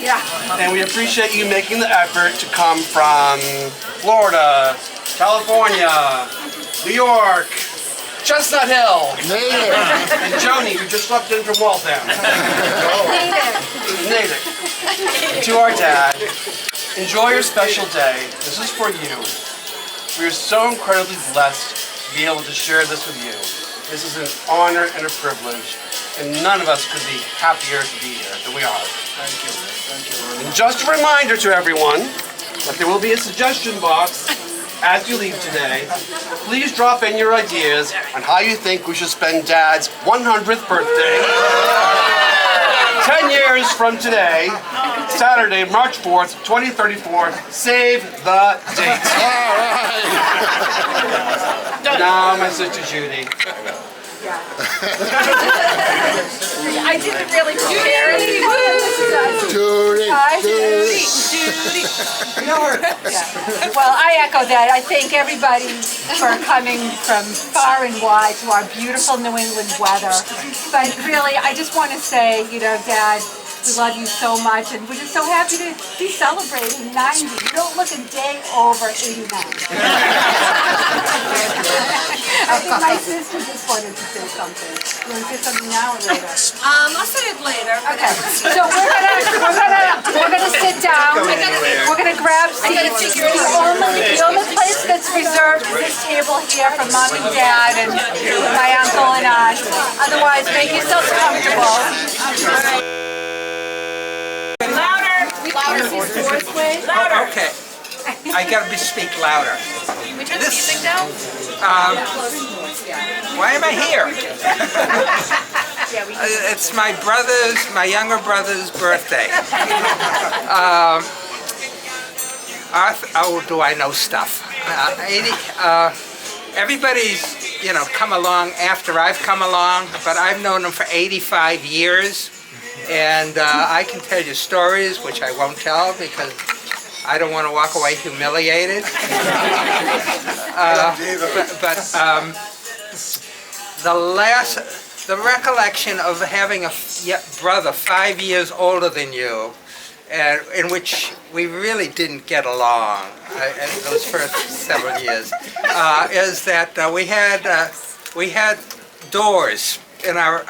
Yeah. And we appreciate you making the effort to come from Florida, California, New York, Chestnut Hill, and Joni, who just slept in from Waltham. Natick. To our dad, enjoy your special day. This is for you. We are so incredibly blessed to be able to share this with you. This is an honor and a privilege, and none of us could be happier to be here than we are. Thank you. Thank you. And just a reminder to everyone that there will be a suggestion box as you leave today. Please drop in your ideas on how you think we should spend Dad's 100th birthday. 10 years from today, Saturday, March 4th, 2034. Save the date. Now, my sister Judy. I didn't really prepare it. Judy. Well, I echo that. I thank everybody for coming from far and wide to our beautiful New England weather. But really, I just want to say, Dad, we love you so much, and we're just so happy to be celebrating 90. You don't look a day over 89. I think my sister just wanted to say something. You want to say something now or later? I'll say it later. Okay. So we're gonna sit down. We're gonna grab seats. The only place that's reserved is this table here for Mom and Dad and my uncle and aunt. Otherwise, make yourselves comfortable. Louder. Okay. I gotta speak louder. We turn the music down? Why am I here? It's my younger brother's birthday. Oh, do I know stuff? Everybody's, come along after I've come along, but I've known them for 85 years. And I can tell you stories, which I won't tell because I don't want to walk away humiliated. The recollection of having a brother 5 years older than you, in which we really didn't get along in those first several years, is that we had doors in our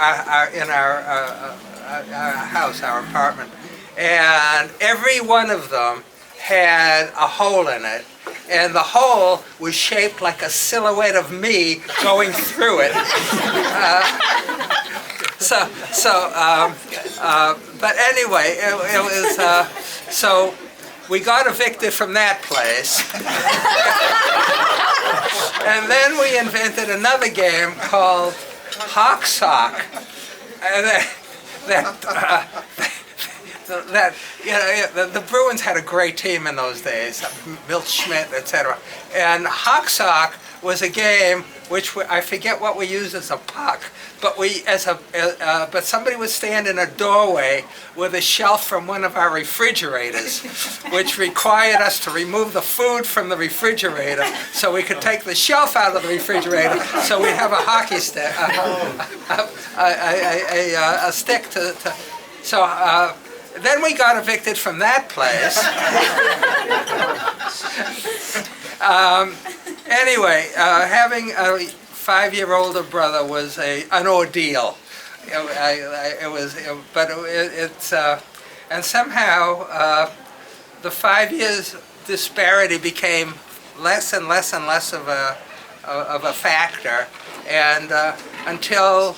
house, our apartment, and every one of them had a hole in it, and the hole was shaped like a silhouette of me going through it. But anyway, it was, so we got evicted from that place. And then we invented another game called Hawk Sock. And the Bruins had a great team in those days, Milt Schmidt, etc. And Hawk Sock was a game which I forget what we used as a puck, but but somebody would stand in a doorway with a shelf from one of our refrigerators, which required us to remove the food from the refrigerator so we could take the shelf out of the refrigerator so we'd have a hockey stick, a stick to so. Then we got evicted from that place. Anyway, having a 5-year older brother was an ordeal. And somehow the 5 years disparity became less and less and less of a factor, and until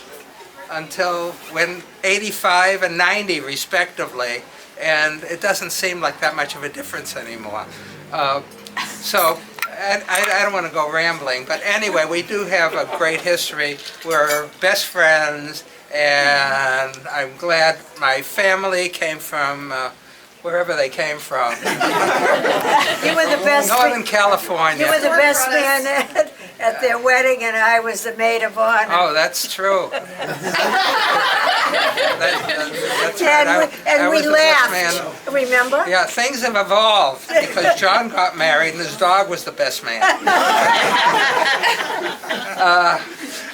when 85 and 90 respectively, and it doesn't seem like that much of a difference anymore. So I don't want to go rambling, but anyway, we do have a great history. We're best friends, and I'm glad my family came from wherever they came from. You were the best. Northern California. You were the best man at their wedding, and I was the maid of honor. Oh, that's true. That's right. And we was the best laughed. man. Remember? Yeah, things have evolved because John got married and his dog was the best man.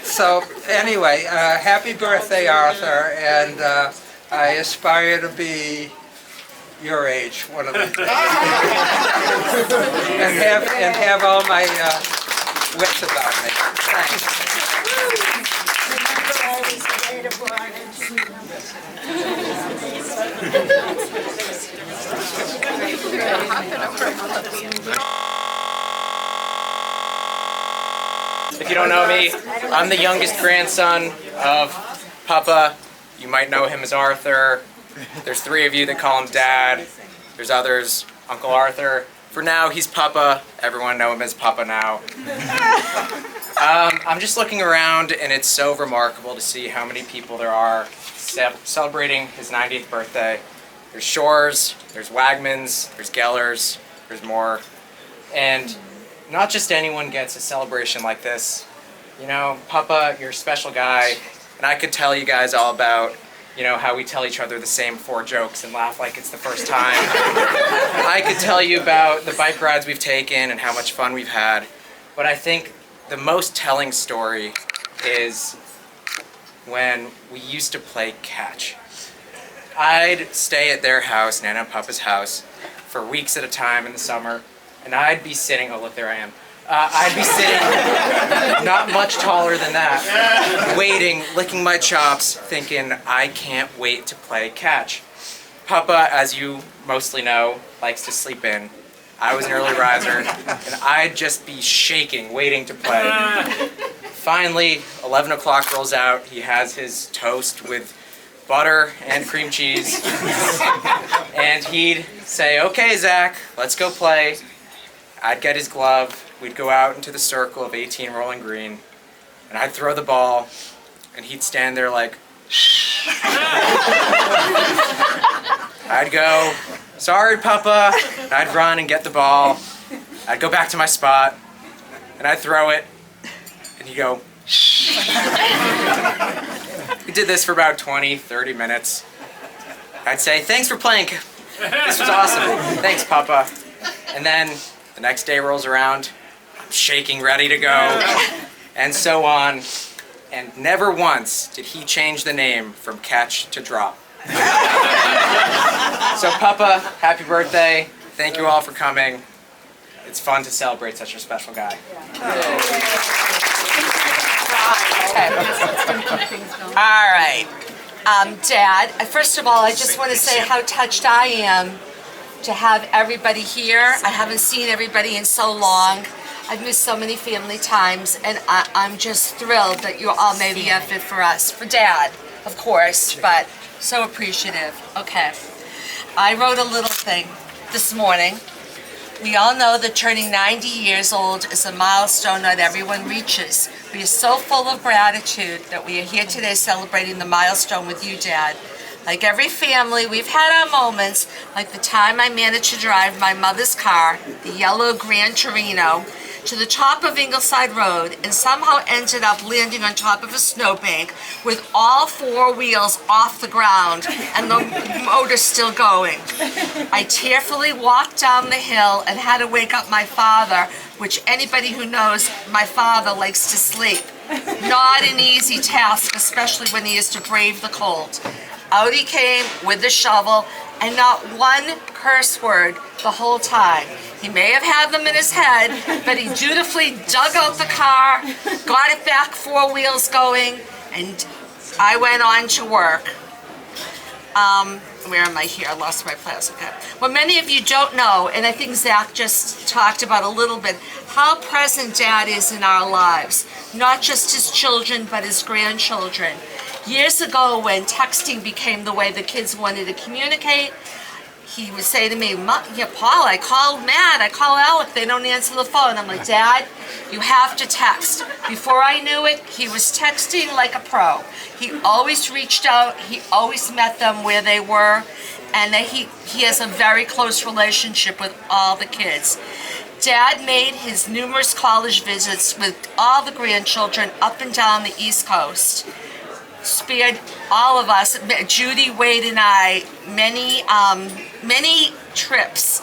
So anyway, happy birthday, Arthur, and I aspire to be your age one of these days. and have all my wits about me. Thanks. Remember, I was the maid of honor. If you don't know me, I'm the youngest grandson of Papa. You might know him as Arthur. There's 3 of you that call him Dad. There's others, Uncle Arthur. For now, he's Papa. Everyone know him as Papa now. I'm just looking around, and it's so remarkable to see how many people there are celebrating his 90th birthday. There's Shores, there's Wagmans, there's Gellers, there's more. And not just anyone gets a celebration like this. You know, Papa, you're a special guy, and I could tell you guys all about, you know, how we tell each other the same 4 jokes and laugh like it's the first time. I could tell you about the bike rides we've taken and how much fun we've had, but I think the most telling story is when we used to play catch. I'd stay at their house, Nana and Papa's house, for weeks at a time in the summer, and I'd be sitting, oh look, there I am. I'd be sitting, not much taller than that, waiting, licking my chops, thinking, I can't wait to play catch. Papa, as you mostly know, likes to sleep in. I was an early riser, and I'd just be shaking, waiting to play. Finally, 11 o'clock rolls out. He has his toast with butter and cream cheese. And he'd say, okay, Zach, let's go play. I'd get his glove. We'd go out into the circle of 18 rolling green, and I'd throw the ball, and he'd stand there like, I'd go, sorry, Papa. And I'd run and get the ball. I'd go back to my spot, and I'd throw it, and he'd go, We did this for about 20, 30 minutes. I'd say, thanks for playing. This was awesome. Thanks, Papa. And then the next day rolls around, I'm shaking, ready to go, and so on. And never once did he change the name from catch to drop. So Papa, happy birthday. Thank you all for coming. It's fun to celebrate such a special guy. All right. Dad, first of all, I just want to say how touched I am to have everybody here. I haven't seen everybody in so long. I've missed so many family times, and I'm just thrilled that you all made the effort for us. For Dad, of course, but so appreciative. Okay. I wrote a little thing this morning. We all know that turning 90 years old is a milestone not everyone reaches. We are so full of gratitude that we are here today celebrating the milestone with you, Dad. Like every family, we've had our moments, like the time I managed to drive my mother's car, the yellow Gran Torino, to the top of Ingleside Road and somehow ended up landing on top of a snowbank with all 4 wheels off the ground and the motor still going. I tearfully walked down the hill and had to wake up my father, which anybody who knows my father likes to sleep. Not an easy task, especially when he has to brave the cold. Out he came with the shovel and not one curse word the whole time. He may have had them in his head, but he dutifully dug out the car, got it back 4 wheels going, and I went on to work. Where am I here? I lost my place. Okay. Well, many of you don't know, and I think Zach just talked about a little bit, how present Dad is in our lives. Not just his children, but his grandchildren. Years ago, when texting became the way the kids wanted to communicate, he would say to me, yeah, Paul, I called Matt, I call Alec, they don't answer the phone. I'm like, Dad, you have to text. Before I knew it, he was texting like a pro. He always reached out, he always met them where they were, and he has a very close relationship with all the kids. Dad made his numerous college visits with all the grandchildren up and down the East Coast. Spared all of us, Judy, Wade, and I, many trips.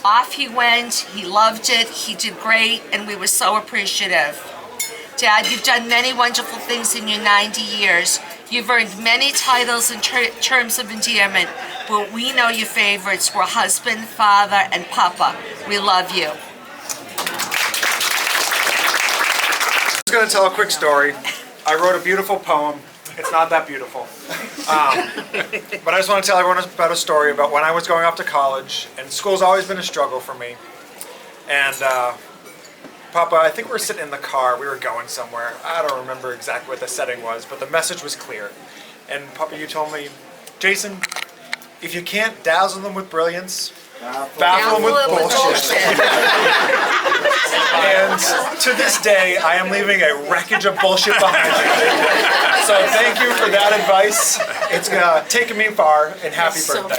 Off he went, he loved it, he did great, and we were so appreciative. Dad, you've done many wonderful things in your 90 years. You've earned many titles and terms of endearment, but we know your favorites were husband, father, and papa. We love you. I'm just going to tell a quick story. I wrote a beautiful poem. It's not that beautiful. But I just want to tell everyone about a story about when I was going off to college, and school's always been a struggle for me. And Papa, I think we were sitting in the car, we were going somewhere. I don't remember exactly what the setting was, but the message was clear. And Papa, you told me, Jason, if you can't dazzle them with brilliance, baffle them with bullshit. And to this day, I am leaving a wreckage of bullshit behind me. So thank you for that advice. It's taken me far, and happy birthday.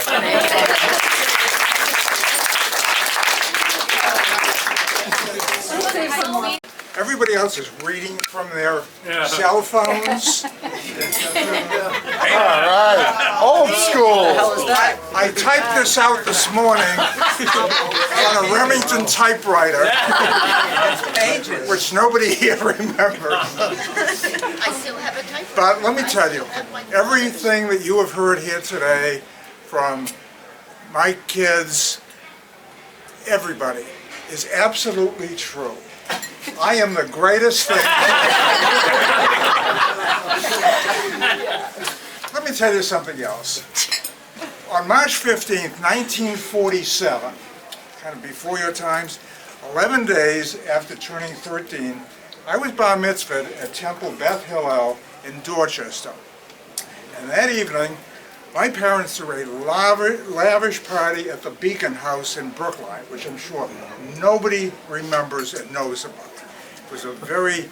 Everybody else is reading from their cell phones. All right, old school. I typed this out this morning on a Remington typewriter, which nobody here remembers. But let me tell you, everything that you have heard here today from my kids, everybody, is absolutely true. I am the greatest thing. Let me tell you something else. On March 15th, 1947, kind of before your times, 11 days after turning 13, I was bar mitzvahed at Temple Beth Hillel in Dorchester. And that evening, my parents threw a lavish party at the Beacon House in Brookline, which I'm sure nobody remembers and knows about. It was a very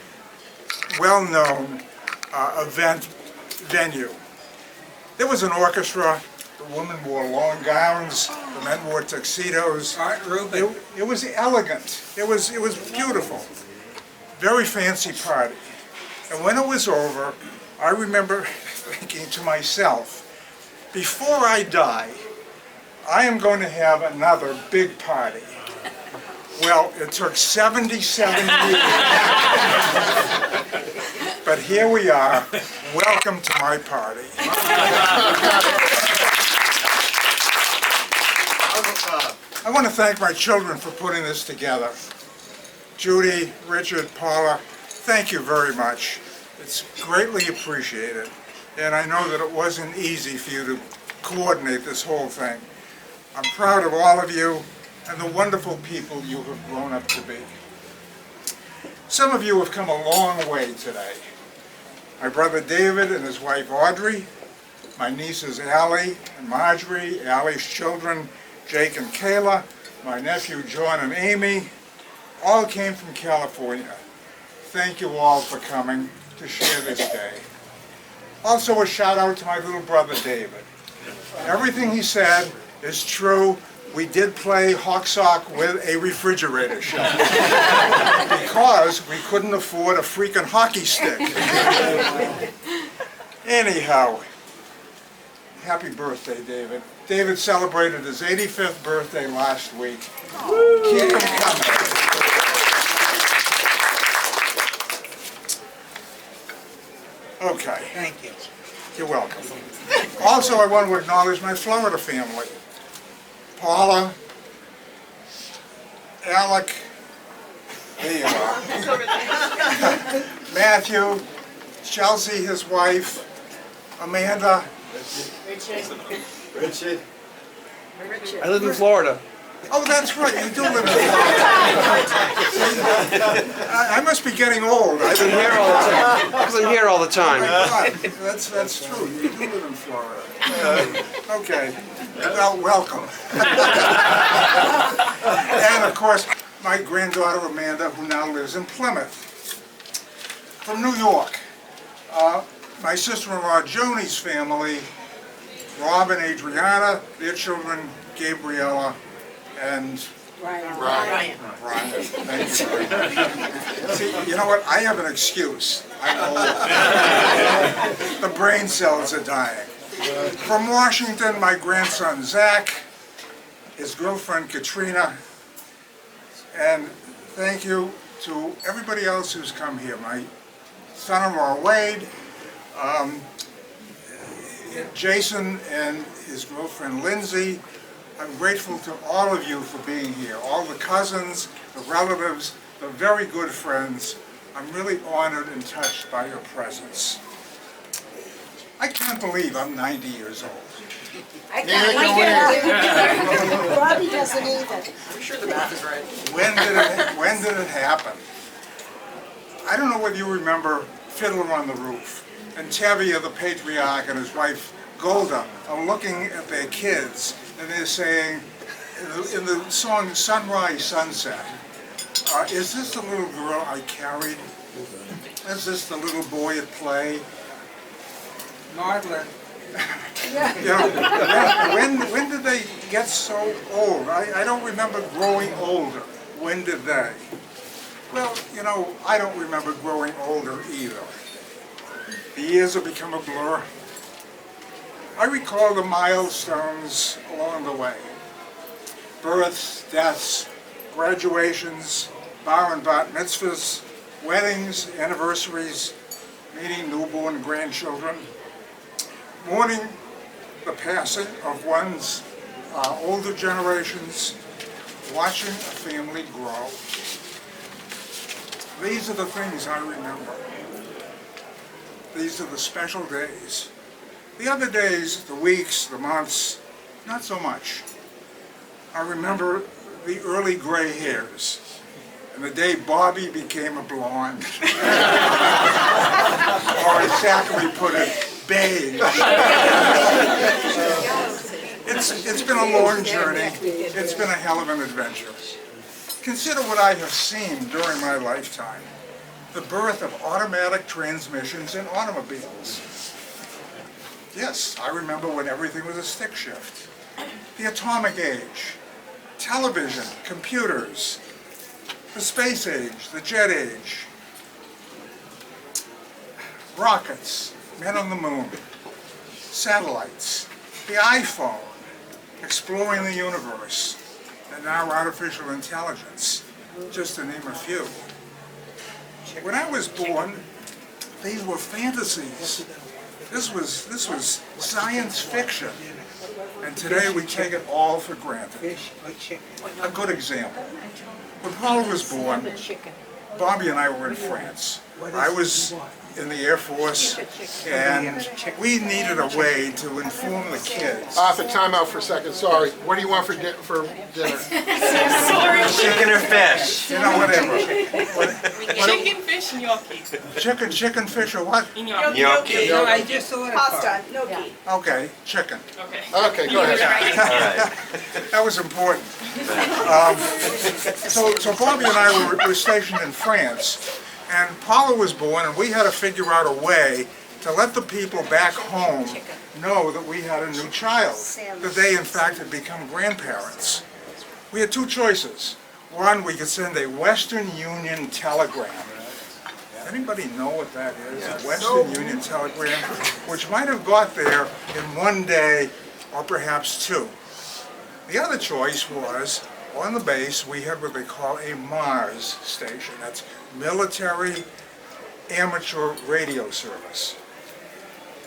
well-known event venue. There was an orchestra. The women wore long gowns. The men wore tuxedos. Art Rubin. It was elegant. It was beautiful. Very fancy party. And when it was over, I remember thinking to myself, before I die, I am going to have another big party. Well, it took 77 years. But here we are. Welcome to my party. I want to thank my children for putting this together. Judy, Richard, Paula, thank you very much. It's greatly appreciated. And I know that it wasn't easy for you to coordinate this whole thing. I'm proud of all of you and the wonderful people you have grown up to be. Some of you have come a long way today. My brother David and his wife Audrey, my nieces Allie and Marjorie, Allie's children Jake and Kayla, my nephew John and Amy, all came from California. Thank you all for coming to share this day. Also a shout out to my little brother David. Everything he said is true. We did play Hawk Sock with a refrigerator shop because we couldn't afford a freaking hockey stick. Anyhow, happy birthday, David. David celebrated his 85th birthday last week. Keep him coming. Okay. Thank you. You're welcome. Also, I want to acknowledge my Florida family. Paula, Alec, there you are. Matthew, Chelsea, his wife, Amanda. Richard. I live in Florida. Oh, that's right, you do live in Florida. I must be getting old. I'm here all the time. Because I'm here all the time. That's true, you do live in Florida. Okay, well, welcome. And of course, my granddaughter Amanda, who now lives in Plymouth. From New York, my sister-in-law Joni's family, Rob and Adriana, their children Gabriella and Ryan. Thank you very much. See, you know what? I have an excuse. I'm old. The brain cells are dying. From Washington, my grandson Zach, his girlfriend Katrina, and thank you to everybody else who's come here. My son-in-law Wade, Jason and his girlfriend Lindsay. I'm grateful to all of you for being here, all the cousins, the relatives, the very good friends. I'm really honored and touched by your presence. I can't believe I'm 90 years old. I can't believe it. Robbie doesn't either. I'm sure the math is right. When did it happen? I don't know whether you remember Fiddler on the Roof, and Tevye, the patriarch, and his wife Golda are looking at their kids, and they're saying, in the song Sunrise, Sunset, is this the little girl I carried? Is this the little boy at play? Maudlin. You know, when did they get so old? I don't remember growing older. When did they? Well, you know, I don't remember growing older either. The years have become a blur. I recall the milestones along the way. Births, deaths, graduations, bar and bat mitzvahs, weddings, anniversaries, meeting newborn grandchildren, mourning the passing of one's older generations, watching a family grow. These are the things I remember. These are the special days. The other days, the weeks, the months, not so much. I remember the early gray hairs, and the day Bobby became a blonde. Or as Zachary put it, beige. It's been a long journey. It's been a hell of an adventure. Consider what I have seen during my lifetime. The birth of automatic transmissions in automobiles. Yes, I remember when everything was a stick shift. The atomic age, television, computers, the space age, the jet age, rockets, men on the moon, satellites, the iPhone, exploring the universe, and now artificial intelligence, just to name a few. When I was born, these were fantasies. This was science fiction. And today we take it all for granted. A good example. When Paula was born, Bobby and I were in France. I was in the Air Force, and we needed a way to inform the kids. Arthur, time out for a second, sorry. What do you want for dinner? Chicken or fish? You know, whatever. Chicken, fish, gnocchi. Chicken, fish, or what? Gnocchi. No, I just ordered Pasta, gnocchi. Okay, chicken. Okay. Okay, go ahead. That was important. So Bobby and I were stationed in France, and Paula was born, and we had to figure out a way to let the people back home know that we had a new child, that they in fact had become grandparents. We had two choices. One, we could send a Western Union telegram. Anybody know what that is? A Western Union telegram, which might have got there in one day or perhaps two. The other choice was, on the base, we had what they call a MARS station. That's Military Amateur Radio Service.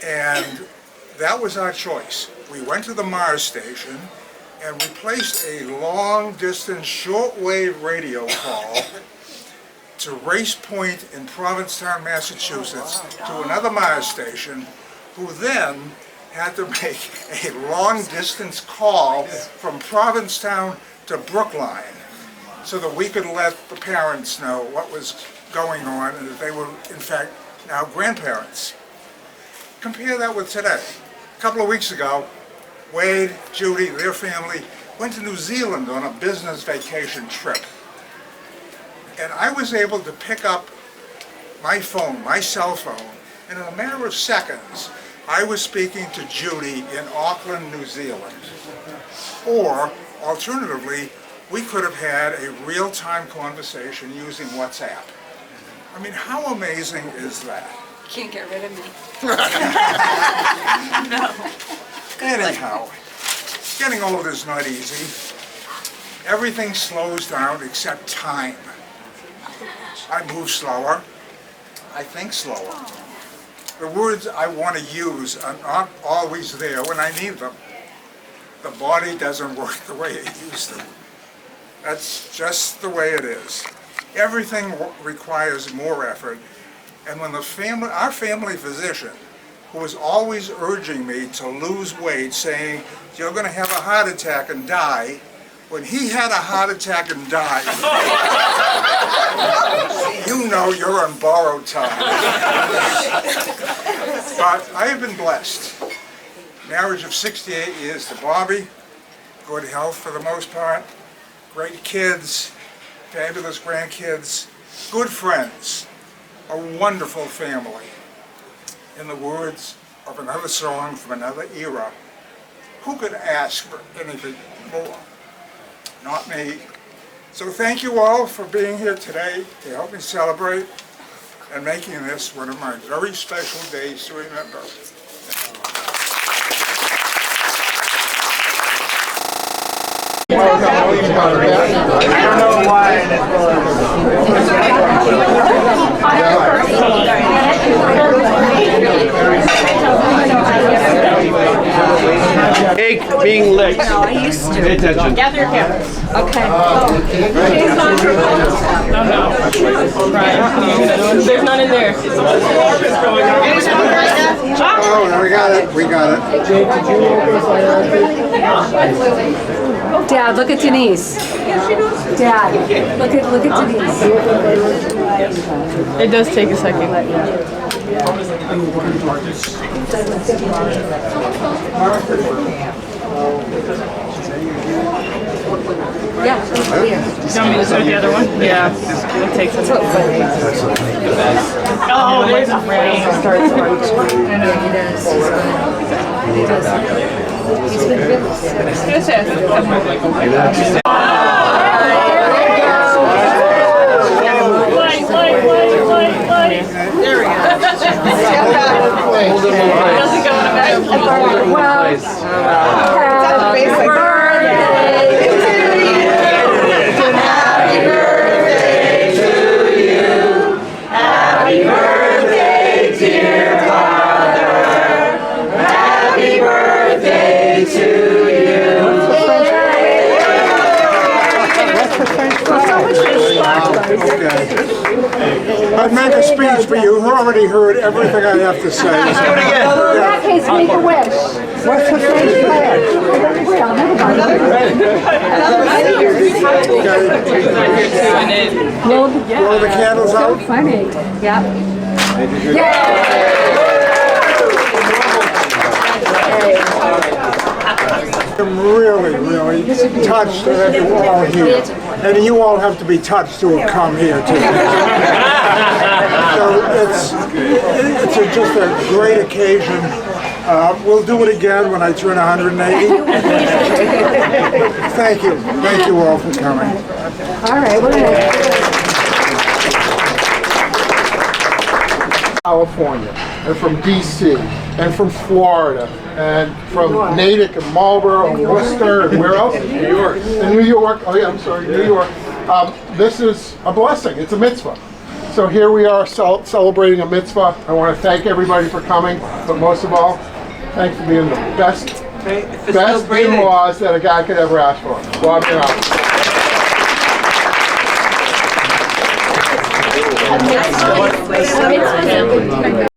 And that was our choice. We went to the Mars station and we placed a long-distance shortwave radio call to Race Point in Provincetown, Massachusetts, to another Mars station, who then had to make a long-distance call from Provincetown to Brookline so that we could let the parents know what was going on and that they were, in fact, now grandparents. Compare that with today. A couple of weeks ago, Wade, Judy, their family went to New Zealand on a business vacation trip. And I was able to pick up my phone, my cell phone, and in a matter of seconds, I was speaking to Judy in Auckland, New Zealand. Or, alternatively, we could have had a real-time conversation using WhatsApp. I mean, how amazing is that? Can't get rid of me. Anyhow, getting old is not easy. Everything slows down except time. I move slower. I think slower. The words I want to use are not always there when I need them. The body doesn't work the way it used to. That's just the way it is. Everything requires more effort. And when our family physician, who was always urging me to lose weight, saying, you're going to have a heart attack and die, when he had a heart attack and died, you know you're on borrowed time. But I have been blessed. Marriage of 68 years to Bobby, good health for the most part, great kids, fabulous grandkids, good friends, a wonderful family. In the words of another song from another era, who could ask for anything more? Not me. So thank you all for being here today to help me celebrate and making this one of my very special days to remember. Cake being licked. No, I used to. Pay attention. Gather your cameras. Okay. There's none in there. Oh, we got it, we got it. Dad, look at Denise. Dad, look at Denise. It does take a second. Yeah. Do you want me to start the other one? Yeah. It takes a second. Oh, there's a rain. He's been really sick. There we go. How's it going? I'd make a speech, but you've already heard everything I have to say. In that case, make a wish. What's the French flag? Blow the candles out. Funny. Yep. I'm really, really touched that you're all here. And you all have to be touched to have come here too. So it's just a great occasion. We'll do it again when I turn 180. Thank you all for coming. All right, we're gonna. California, and from DC, and from Florida, and from Natick and Marlboro and Worcester, and where else? New York. And New York, oh yeah, I'm sorry, New York. This is a blessing, it's a mitzvah. So here we are celebrating a mitzvah. I want to thank everybody for coming, but most of all, thanks for being the best in-laws that a guy could ever ask for. Bobby and I.